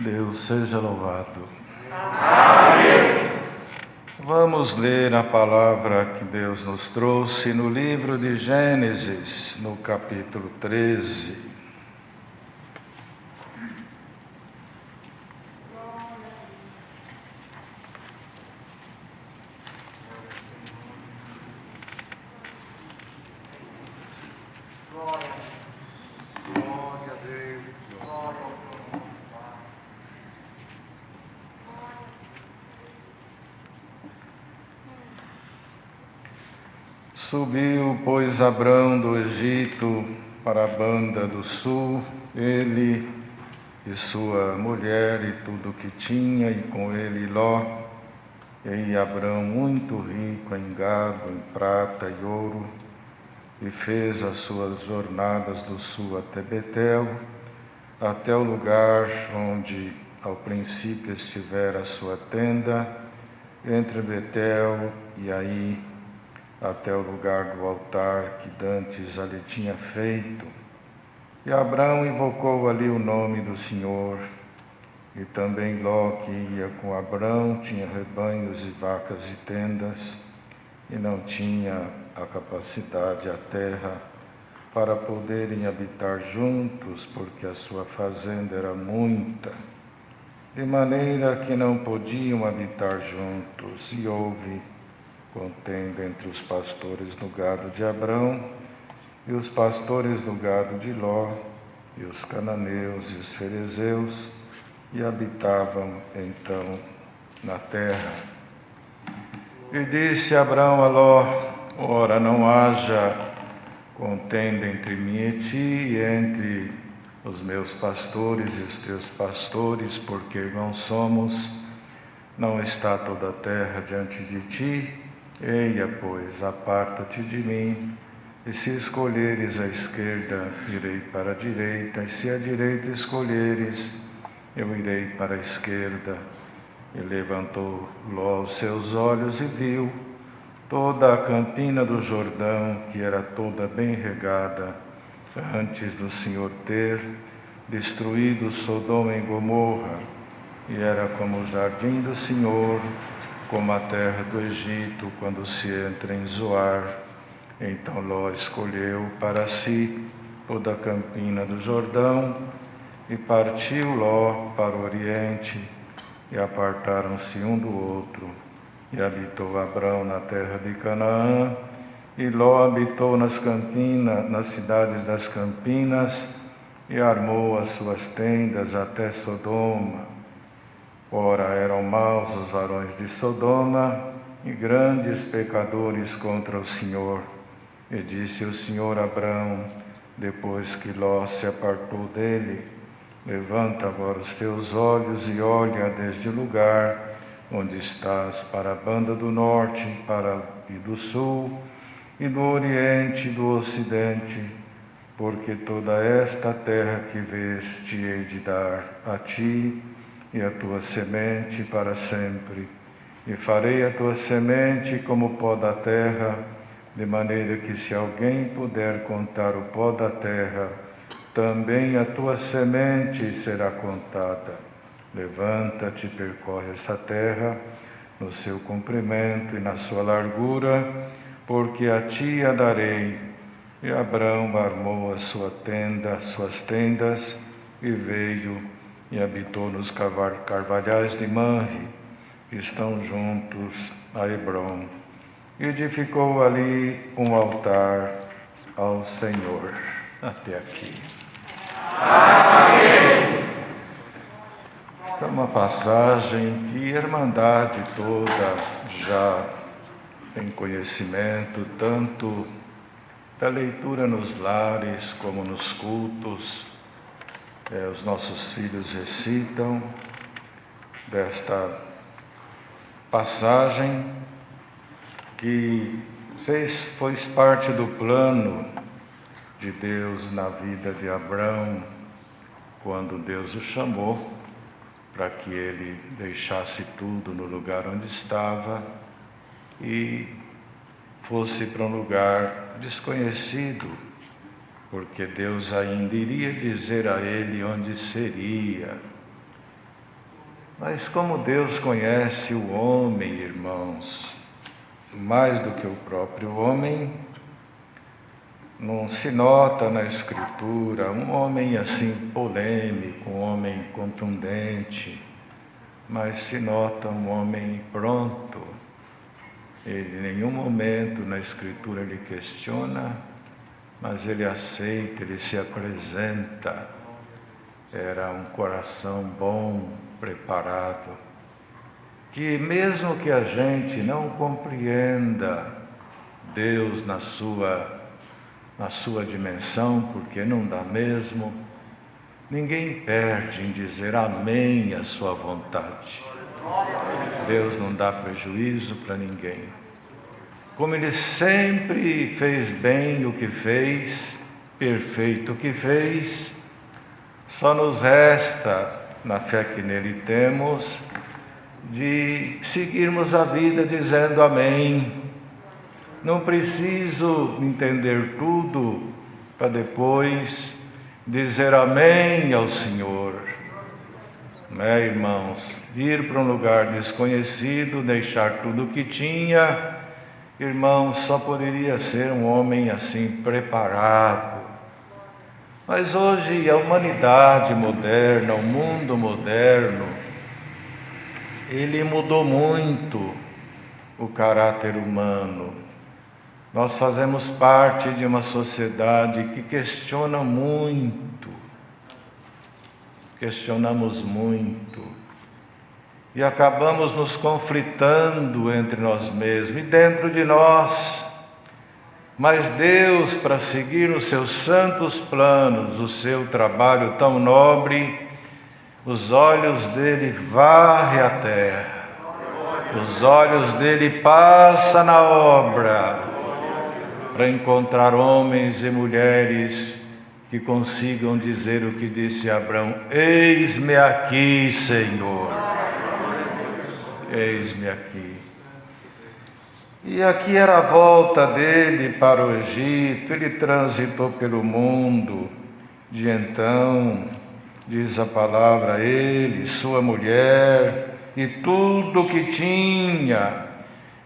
Deus seja louvado. Amém. Vamos ler a palavra que Deus nos trouxe no livro de Gênesis, no capítulo 13. Subiu, pois, Abrão do Egito para a banda do sul, ele e sua mulher e tudo o que tinha, e com ele Ló. E Abrão, muito rico em gado, em prata e ouro, e fez as suas jornadas do sul até Betel, até o lugar onde ao princípio estivera a sua tenda, entre Betel e Aí, até o lugar do altar que dantes ali tinha feito. E Abrão invocou ali o nome do Senhor. E também Ló, que ia com Abrão, tinha rebanhos e vacas e tendas, e não tinha a capacidade, a terra, para poderem habitar juntos, porque a sua fazenda era muita, de maneira que não podiam habitar juntos. E houve contenda entre os pastores do gado de Abrão e os pastores do gado de Ló, e os cananeus e os ferezeus, e habitavam então na terra. E disse Abrão a Ló: ora, não haja contenda entre mim e ti, e entre os meus pastores e os teus pastores, porque irmãos somos. Não está toda a terra diante de ti? Eia, pois, aparta-te de mim, e se escolheres a esquerda, irei para a direita, e se a direita escolheres, eu irei para a esquerda. E levantou Ló os seus olhos e viu toda a campina do Jordão, que era toda bem regada, antes do Senhor ter destruído Sodoma e Gomorra, e era como o jardim do Senhor, como a terra do Egito, quando se entra em Zoar. Então Ló escolheu para si toda a campina do Jordão, e partiu Ló para o oriente, e apartaram-se um do outro. E habitou Abrão na terra de Canaã, e Ló habitou nas campinas, nas cidades das campinas, e armou as suas tendas até Sodoma. Ora, eram maus os varões de Sodoma, e grandes pecadores contra o Senhor. E disse o Senhor a Abrão, depois que Ló se apartou dele: levanta agora os teus olhos e olha desde o lugar onde estás para a banda do norte e do sul, e do oriente e do ocidente, porque toda esta terra que vês te hei de dar a ti e a tua semente para sempre. E farei a tua semente como o pó da terra, de maneira que, se alguém puder contar o pó da terra, também a tua semente será contada. Levanta-te, percorre essa terra, no seu comprimento e na sua largura, porque a ti a darei. E Abrão armou suas tendas, e veio e habitou nos carvalhais de Manre, que estão juntos a Hebrom. E edificou ali um altar ao Senhor. Até aqui. Amém. Esta é uma passagem que a Irmandade toda já tem conhecimento, tanto da leitura nos lares como nos cultos. Os nossos filhos recitam desta passagem que foi parte do plano de Deus na vida de Abrão, quando Deus o chamou para que ele deixasse tudo no lugar onde estava e fosse para um lugar desconhecido, porque Deus ainda iria dizer a ele onde seria. Mas como Deus conhece o homem, irmãos, mais do que o próprio homem, não se nota na Escritura um homem assim polêmico, um homem contundente, mas se nota um homem pronto. Ele em nenhum momento na Escritura ele questiona, mas ele aceita, ele se apresenta. Era um coração bom, preparado, que mesmo que a gente não compreenda Deus na sua dimensão, porque não dá mesmo, ninguém perde em dizer amém à sua vontade. Deus não dá prejuízo para ninguém. Como Ele sempre fez bem o que fez, perfeito o que fez, só nos resta, na fé que nele temos, de seguirmos a vida dizendo amém. Não preciso entender tudo para depois dizer amém ao Senhor. Não é, irmãos? Ir para um lugar desconhecido, deixar tudo o que tinha, irmãos, só poderia ser um homem assim preparado. Mas hoje a humanidade moderna, o mundo moderno, ele mudou muito o caráter humano. Nós fazemos parte de uma sociedade que questiona muito, questionamos muito, e acabamos nos conflitando entre nós mesmos e dentro de nós. Mas Deus, para seguir os seus santos planos, o seu trabalho tão nobre, os olhos dele varrem a terra, os olhos dele passam na obra, para encontrar homens e mulheres que consigam dizer o que disse Abraão: eis-me aqui, Senhor, eis-me aqui. E aqui era a volta dele para o Egito, ele transitou pelo mundo, de então, diz a palavra, ele, sua mulher e tudo o que tinha,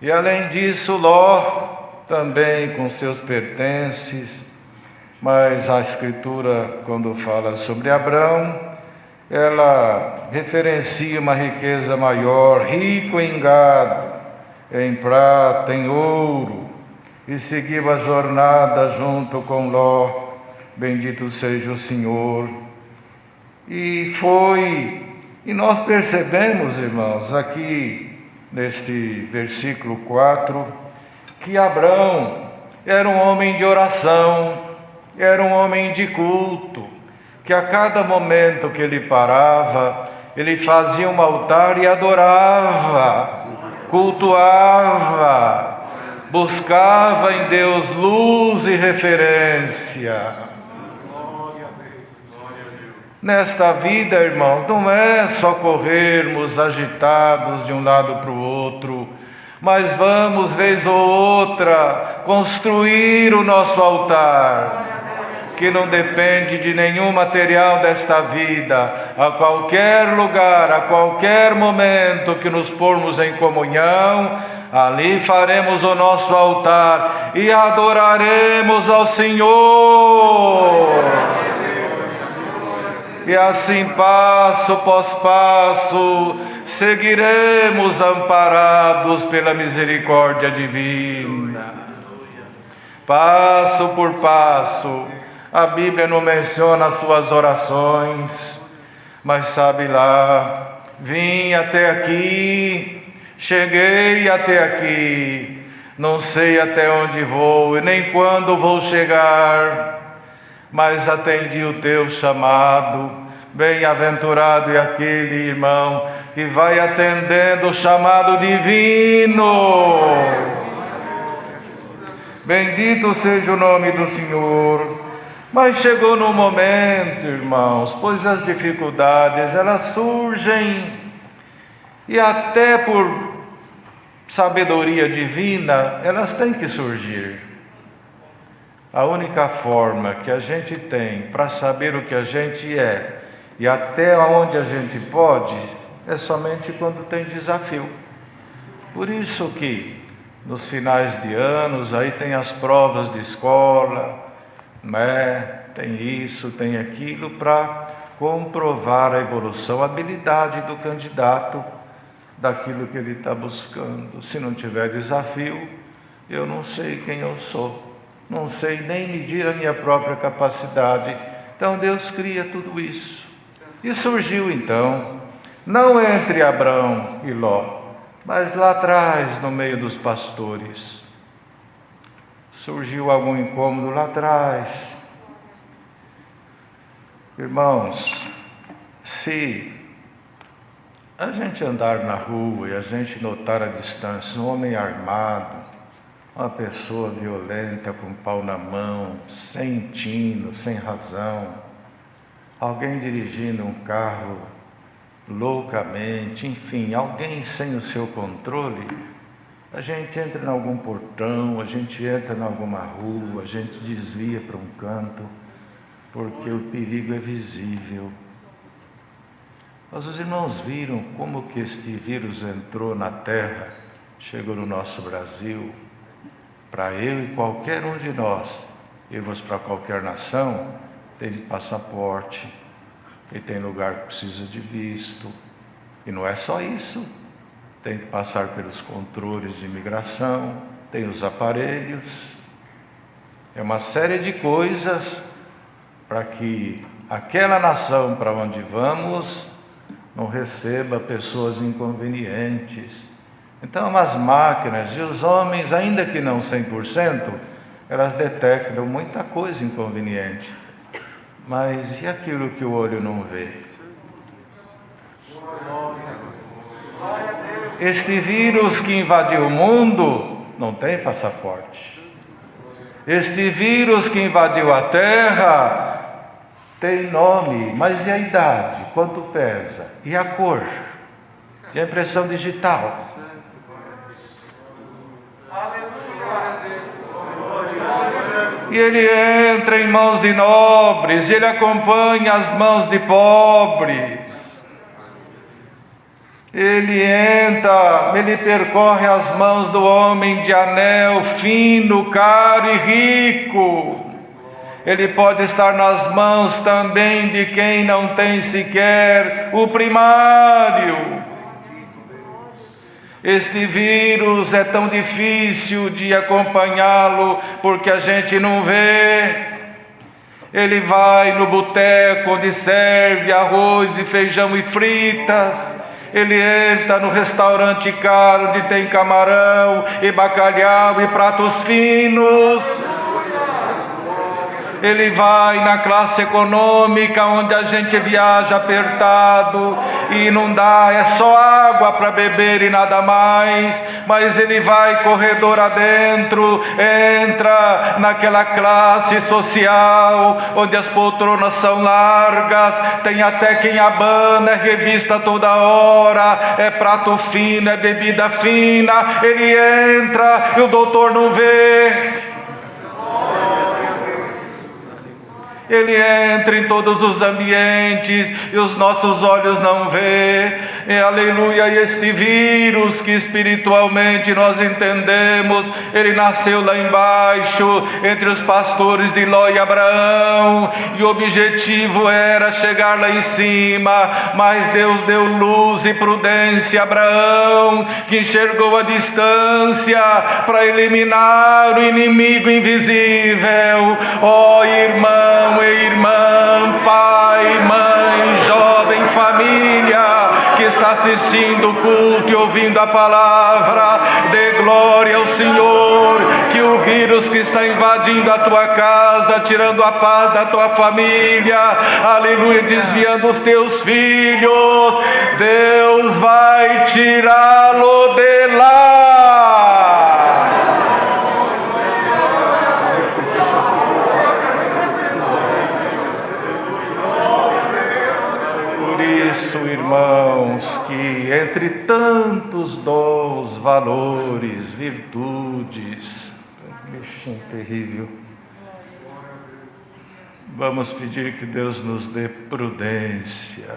e além disso Ló, também com seus pertences. Mas a Escritura, quando fala sobre Abrão, ela referencia uma riqueza maior, rico em gado, em prata, em ouro, e seguiu a jornada junto com Ló, bendito seja o Senhor. E nós percebemos, irmãos, aqui neste versículo 4, que Abrão era um homem de oração, era um homem de culto, que a cada momento que ele parava, ele fazia um altar e adorava, cultuava, buscava em Deus luz e referência. Nesta vida, irmãos, não é só corrermos agitados de um lado para o outro, mas vamos, vez ou outra, construir o nosso altar, que não depende de nenhum material desta vida. A qualquer lugar, a qualquer momento que nos pormos em comunhão, ali faremos o nosso altar e adoraremos ao Senhor. E assim, passo após passo, seguiremos amparados pela misericórdia divina. Passo por passo, a Bíblia não menciona as suas orações, mas sabe lá, vim até aqui, cheguei até aqui, não sei até onde vou e nem quando vou chegar, mas atendi o teu chamado. Bem-aventurado é aquele irmão que vai atendendo o chamado divino. Bendito seja o nome do Senhor. Mas chegou no momento, irmãos, pois as dificuldades elas surgem, e até por sabedoria divina elas têm que surgir. A única forma que a gente tem para saber o que a gente é e até onde a gente pode é somente quando tem desafio. Por isso que nos finais de anos aí tem as provas de escola, né? Tem isso, tem aquilo, para comprovar a evolução, a habilidade do candidato daquilo que ele está buscando. Se não tiver desafio, eu não sei quem eu sou, não sei nem medir a minha própria capacidade. Então Deus cria tudo isso. E surgiu então, não entre Abrão e Ló, mas lá atrás, no meio dos pastores, surgiu algum incômodo lá atrás. Irmãos, se a gente andar na rua e a gente notar à distância um homem armado, uma pessoa violenta com um pau na mão, sem tino, sem razão, alguém dirigindo um carro loucamente, enfim, alguém sem o seu controle, a gente entra em algum portão, a gente entra em alguma rua, a gente desvia para um canto, porque o perigo é visível. Mas os irmãos viram como que este vírus entrou na terra, chegou no nosso Brasil, para eu e qualquer um de nós irmos para qualquer nação, tem de passaporte, e tem lugar que precisa de visto, e não é só isso, tem que passar pelos controles de imigração, tem os aparelhos, é uma série de coisas para que aquela nação para onde vamos não receba pessoas inconvenientes. Então as máquinas e os homens, ainda que não 100%, elas detectam muita coisa inconveniente. Mas e aquilo que o olho não vê? Este vírus que invadiu o mundo não tem passaporte. Este vírus que invadiu a terra tem nome, mas e a idade? Quanto pesa? E a cor? E a impressão digital? E ele entra em mãos de nobres, e ele acompanha as mãos de pobres. Ele entra, ele percorre as mãos do homem de anel fino, caro e rico. Ele pode estar nas mãos também de quem não tem sequer o primário. Este vírus é tão difícil de acompanhá-lo porque a gente não vê. Ele vai no boteco onde serve arroz e feijão e fritas. Ele entra no restaurante caro onde tem camarão e bacalhau e pratos finos. Ele vai na classe econômica onde a gente viaja apertado e não dá, é só água para beber e nada mais. Mas ele vai corredor adentro, entra naquela classe social onde as poltronas são largas, tem até quem abana, é revista toda hora, é prato fino, é bebida fina. Ele entra e o doutor não vê. Ele entra em todos os ambientes e os nossos olhos não vê. Aleluia. E este vírus que espiritualmente nós entendemos, ele nasceu lá embaixo, entre os pastores de Ló e Abraão, e o objetivo era chegar lá em cima, mas Deus deu luz e prudência a Abraão, que enxergou a distância para eliminar o inimigo invisível. Ó irmão e irmã, pai, mãe, jovem, família que está assistindo o culto e ouvindo a palavra, dê glória ao Senhor, que o vírus que está invadindo a tua casa, tirando a paz da tua família, aleluia, desviando os teus filhos, Deus vai tirá-lo de lá. Isso, irmãos, que entre tantos dons, valores, virtudes, bichinho terrível, vamos pedir que Deus nos dê prudência.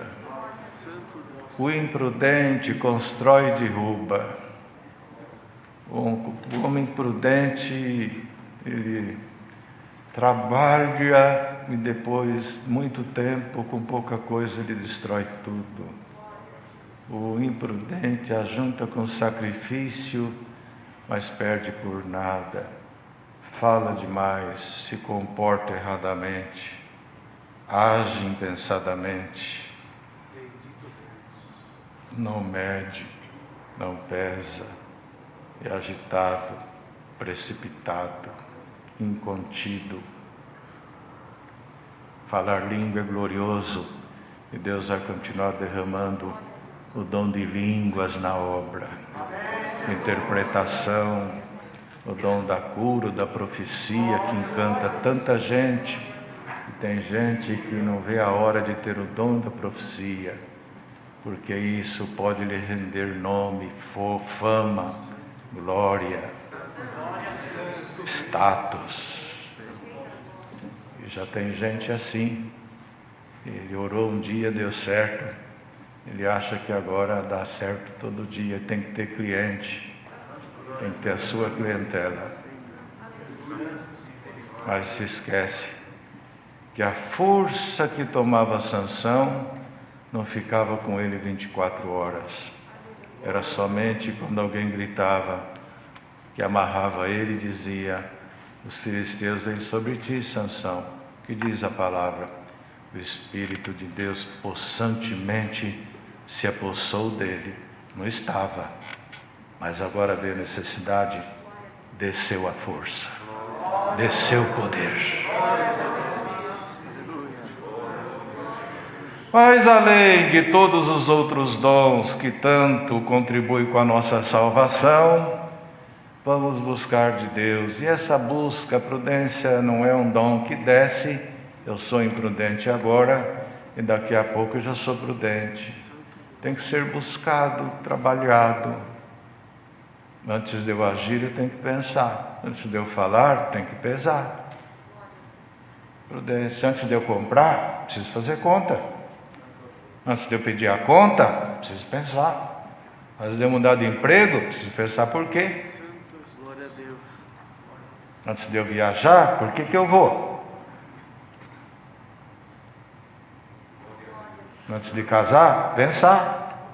O imprudente constrói e derruba. O homem prudente, ele trabalha e depois, muito tempo, com pouca coisa, ele destrói tudo. O imprudente ajunta com sacrifício, mas perde por nada. Fala demais, se comporta erradamente, age impensadamente, não mede, não pesa, é agitado, precipitado, incontido. Falar língua é glorioso e Deus vai continuar derramando o dom de línguas na obra, interpretação, o dom da cura, da profecia que encanta tanta gente. E tem gente que não vê a hora de ter o dom da profecia, porque isso pode lhe render nome, fama, glória, status. E já tem gente assim. Ele orou um dia, deu certo. Ele acha que agora dá certo todo dia. Tem que ter cliente, tem que ter a sua clientela. Mas se esquece que a força que tomava Sansão não ficava com ele 24 horas. Era somente quando alguém gritava, que amarrava ele e dizia: os filisteus vêm sobre ti, Sansão. Que diz a palavra? O Espírito de Deus possantemente se apossou dele. Não estava, mas agora veio a necessidade, desceu a força, desceu o poder. Mas além de todos os outros dons que tanto contribuem com a nossa salvação, vamos buscar de Deus. E essa busca, a prudência não é um dom que desce. Eu sou imprudente agora e daqui a pouco eu já sou prudente. Tem que ser buscado, trabalhado. Antes de eu agir, eu tenho que pensar. Antes de eu falar, tenho que pesar. Prudência. Antes de eu comprar, preciso fazer conta. Antes de eu pedir a conta, preciso pensar. Antes de eu mudar de emprego, preciso pensar por quê. Antes de eu viajar, por que eu vou? Antes de casar, pensar.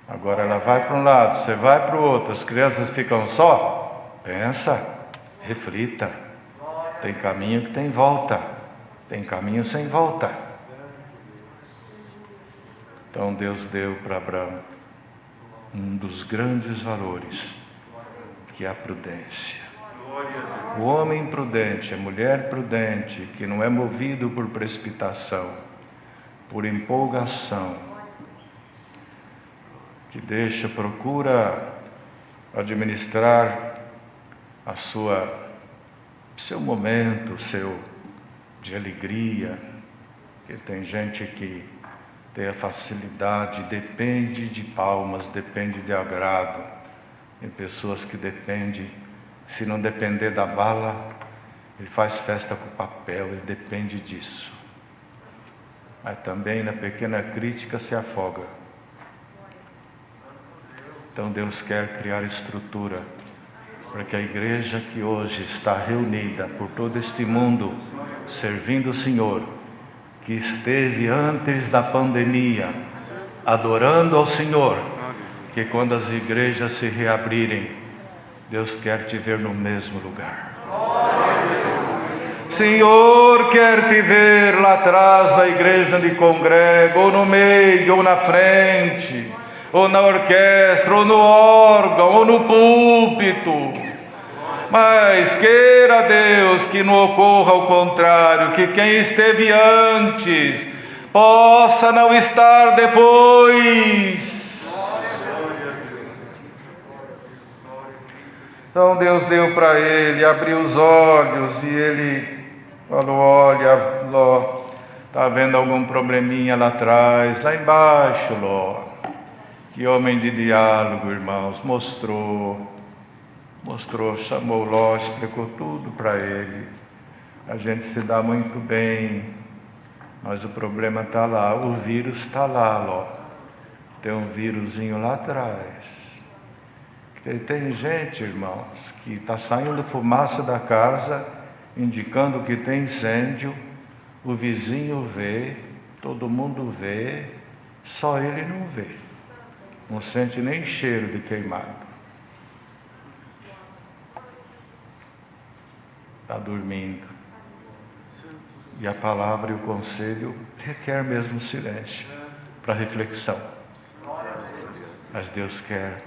Agora ela vai para um lado, você vai para o outro, as crianças ficam só. Pensa, reflita. Tem caminho que tem volta, tem caminho sem volta. Então Deus deu para Abraão um dos grandes valores, que é a prudência. O homem prudente, a mulher prudente, que não é movido por precipitação, por empolgação, que procura administrar seu momento, de alegria. Porque tem gente que tem a facilidade, depende de palmas, depende de agrado. Tem pessoas que dependem, se não depender da bala, ele faz festa com papel, ele depende disso. Mas também na pequena crítica se afoga. Então Deus quer criar estrutura para que a igreja que hoje está reunida por todo este mundo, servindo o Senhor, que esteve antes da pandemia, adorando ao Senhor, que quando as igrejas se reabrirem, Deus quer te ver no mesmo lugar. Senhor quer te ver lá atrás da igreja onde congrega, ou no meio, ou na frente, ou na orquestra, ou no órgão, ou no púlpito. Mas queira Deus que não ocorra o contrário, que quem esteve antes possa não estar depois. Então Deus deu para ele, abriu os olhos e ele falou: olha, Ló, está vendo algum probleminha lá atrás, lá embaixo, Ló. Que homem de diálogo, irmãos, mostrou, chamou Ló, explicou tudo para ele. A gente se dá muito bem, Mas o problema está lá, o vírus está lá, ó. Tem um vírusinho lá atrás. Tem gente, irmãos, que está saindo fumaça da casa, indicando que tem incêndio, o vizinho vê, todo mundo vê, só ele não vê. Não sente nem cheiro de queimado. Está dormindo. E a palavra e o conselho requer mesmo silêncio para reflexão. Mas Deus quer,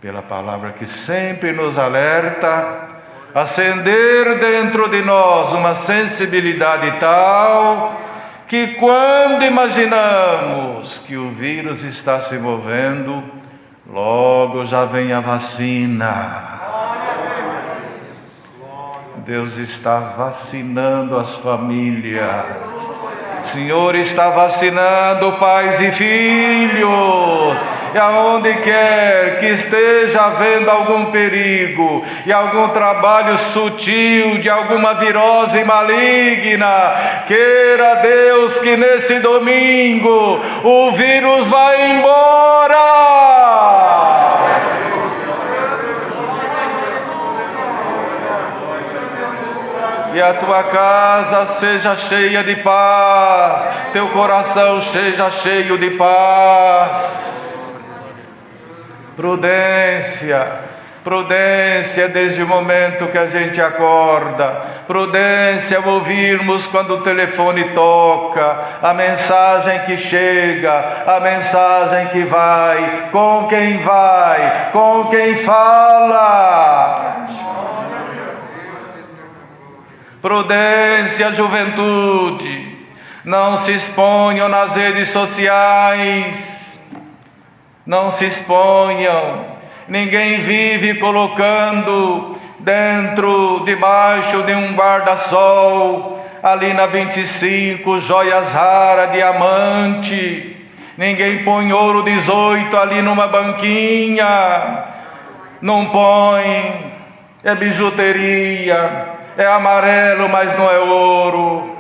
pela palavra que sempre nos alerta, acender dentro de nós uma sensibilidade tal que quando imaginamos que o vírus está se movendo, logo já vem a vacina. Deus está vacinando as famílias. O Senhor está vacinando pais e filhos. E aonde quer que esteja havendo algum perigo e algum trabalho sutil de alguma virose maligna, queira Deus que nesse domingo o vírus vai embora. E a tua casa seja cheia de paz, teu coração seja cheio de paz. Prudência, prudência desde o momento que a gente acorda, prudência ao ouvirmos quando o telefone toca, a mensagem que chega, a mensagem que vai, com quem fala. Prudência, juventude, não se exponham nas redes sociais, não se exponham, ninguém vive colocando debaixo de um guarda-sol, ali na 25, joias raras, diamante, ninguém põe ouro 18 ali numa banquinha, não põe, é bijuteria, é amarelo, mas não é ouro.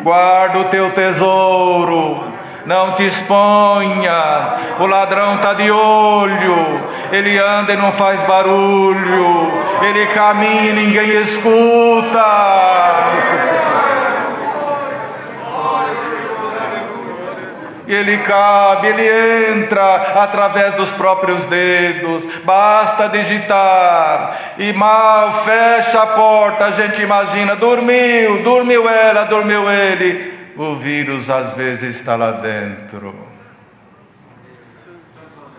Guarda o teu tesouro, não te exponhas. O ladrão está de olho, ele anda e não faz barulho, ele caminha e ninguém escuta. Ele cabe, ele entra através dos próprios dedos, basta digitar, e mal fecha a porta, a gente imagina, dormiu ela, dormiu ele, o vírus às vezes está lá dentro.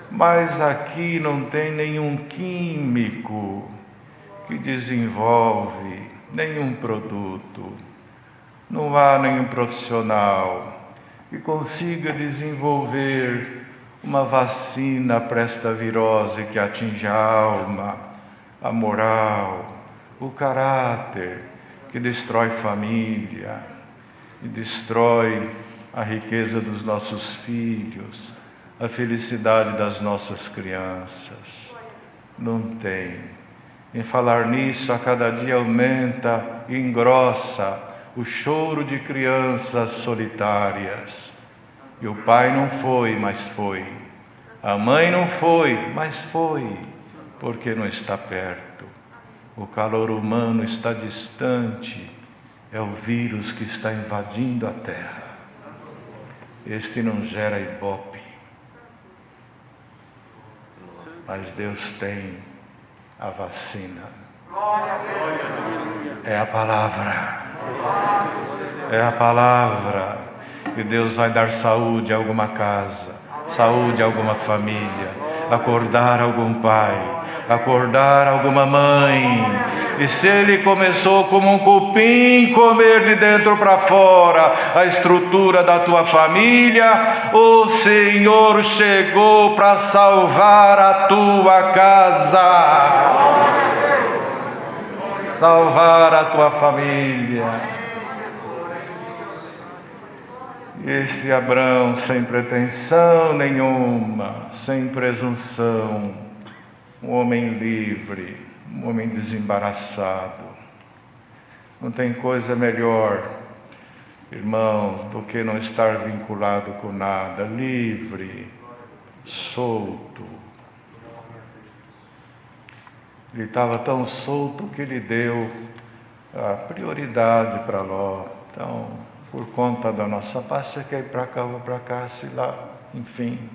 Mas aqui não tem nenhum químico que desenvolve nenhum produto, não há nenhum profissional que consiga desenvolver uma vacina para esta virose que atinge a alma, a moral, o caráter, que destrói família, e destrói a riqueza dos nossos filhos, a felicidade das nossas crianças. Não tem. Em falar nisso, a cada dia aumenta e engrossa o choro de crianças solitárias. E o pai não foi, mas foi. A mãe não foi, mas foi, porque não está perto. O calor humano está distante. É o vírus que está invadindo a terra. Este não gera ibope. Mas Deus tem a vacina. É a palavra. É a palavra que Deus vai dar saúde a alguma casa, saúde a alguma família, acordar algum pai, acordar alguma mãe. E se ele começou como um cupim comer de dentro para fora a estrutura da tua família, o Senhor chegou para salvar a tua casa, salvar a tua família. Este Abrão, sem pretensão nenhuma, sem presunção, um homem livre, um homem desembaraçado. Não tem coisa melhor. irmãos, do que não estar vinculado com nada, livre, solto. Ele estava tão solto que ele deu a prioridade para Ló. Então, por conta da nossa paz, você quer ir para cá, eu vou para cá, se lá, enfim.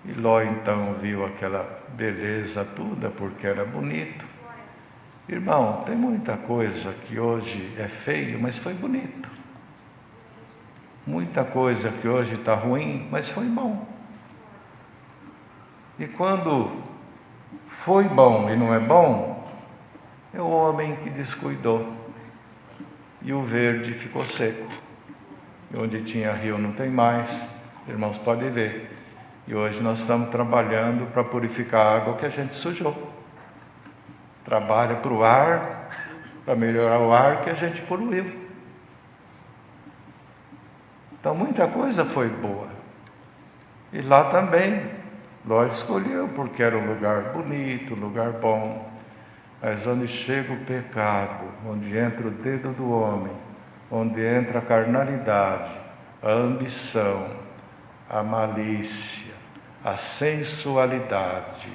E Ló então viu aquela beleza toda, porque era bonito. Irmão, tem muita coisa que hoje é feio, mas foi bonito. Muita coisa que hoje está ruim, mas foi bom. E quando foi bom e não é bom, é o homem que descuidou. E o verde ficou seco. E onde tinha rio não tem mais, irmãos podem ver. E hoje nós estamos trabalhando para purificar a água que a gente sujou. Trabalha para o ar, para melhorar o ar que a gente poluiu. Então muita coisa foi boa. E lá também, Ló escolheu porque era um lugar bonito, um lugar bom. Mas onde chega o pecado, onde entra o dedo do homem, onde entra a carnalidade, a ambição, a malícia, a sensualidade,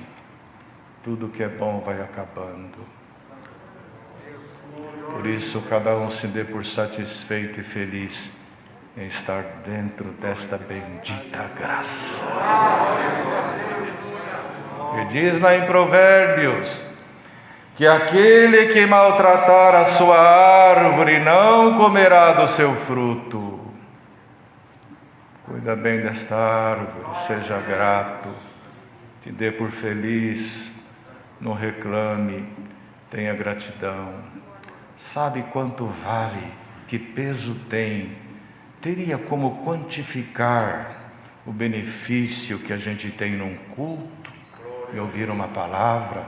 tudo que é bom vai acabando. Por isso, cada um se dê por satisfeito e feliz em estar dentro desta bendita graça. E diz lá em Provérbios que aquele que maltratar a sua árvore não comerá do seu fruto. Cuida bem desta árvore, seja grato, te dê por feliz, não reclame, tenha gratidão. Sabe quanto vale, que peso tem? Teria como quantificar o benefício que a gente tem num culto, em ouvir uma palavra,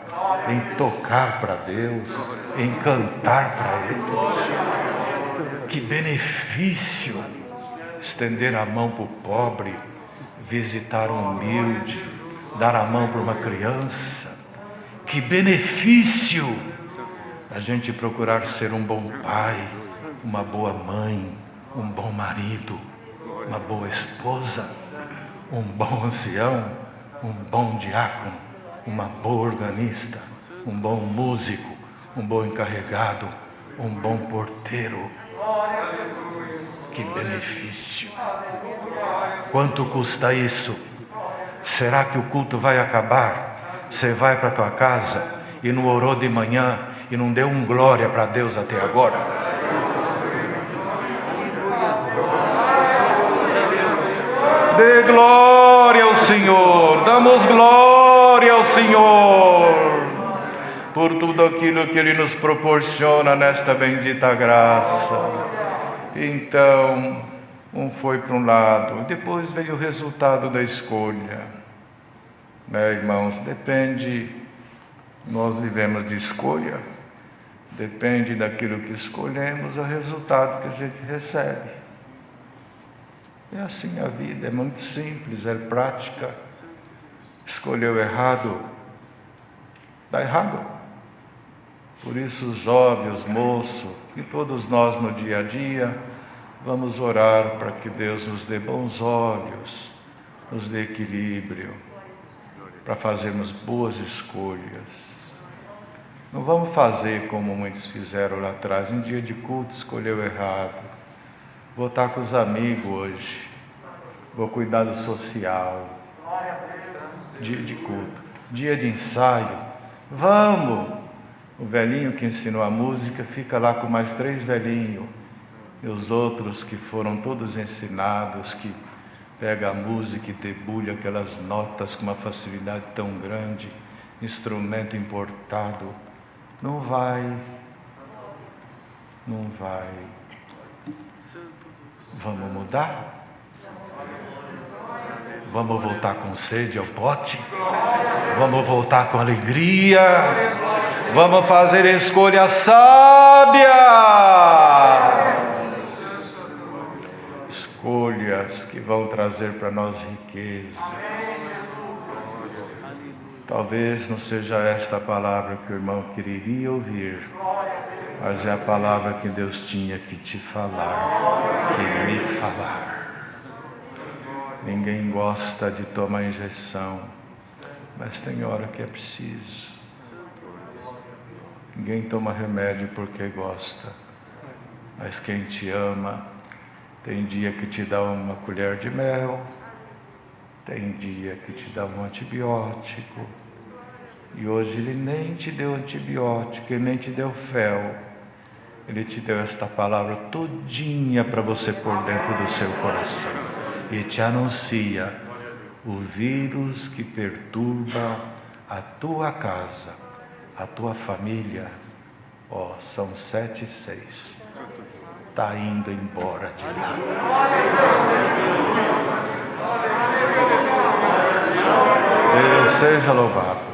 em tocar para Deus, em cantar para Ele. Que benefício! Estender a mão para o pobre, visitar um humilde, dar a mão para uma criança. Que benefício! A gente procurar ser um bom pai, uma boa mãe, um bom marido, uma boa esposa, um bom ancião, um bom diácono, uma boa organista, um bom músico, um bom encarregado, um bom porteiro. Que benefício! Quanto custa isso? Será que o culto vai acabar? Você vai para a tua casa e não orou de manhã e não deu um glória para Deus até agora? Dê glória ao Senhor, damos glória ao Senhor por tudo aquilo que Ele nos proporciona nesta bendita graça. Então, um foi para um lado, depois veio o resultado da escolha. Né, irmãos? Depende, nós vivemos de escolha, depende daquilo que escolhemos, o resultado que a gente recebe. É assim a vida, é muito simples, é prática. Escolheu errado, dá errado. Por isso os jovens, os moços e todos nós no dia a dia, vamos orar para que Deus nos dê bons olhos, nos dê equilíbrio, para fazermos boas escolhas. Não vamos fazer como muitos fizeram lá atrás, em dia de culto escolheu errado. Vou estar com os amigos hoje, vou cuidar do social, dia de culto, dia de ensaio, vamos! O velhinho que ensinou a música fica lá com mais 3 velhinhos, e os outros que foram todos ensinados, que pega a música e debulha aquelas notas com uma facilidade tão grande, instrumento importado, não vai. Vamos mudar? Vamos voltar com sede ao pote? Vamos voltar com alegria? Vamos fazer escolhas sábias. Escolhas que vão trazer para nós riquezas. Talvez não seja esta a palavra que o irmão quereria ouvir, mas é a palavra que Deus tinha que te falar, que me falar. Ninguém gosta de tomar injeção, mas tem hora que é preciso. Ninguém toma remédio porque gosta, mas quem te ama, tem dia que te dá uma colher de mel, tem dia que te dá um antibiótico, e hoje Ele nem te deu antibiótico, Ele nem te deu fel, Ele te deu esta palavra todinha para você pôr dentro do seu coração, e te anuncia o vírus que perturba a tua casa, a tua família. São 7:06. Está indo embora de lá. Deus seja louvado.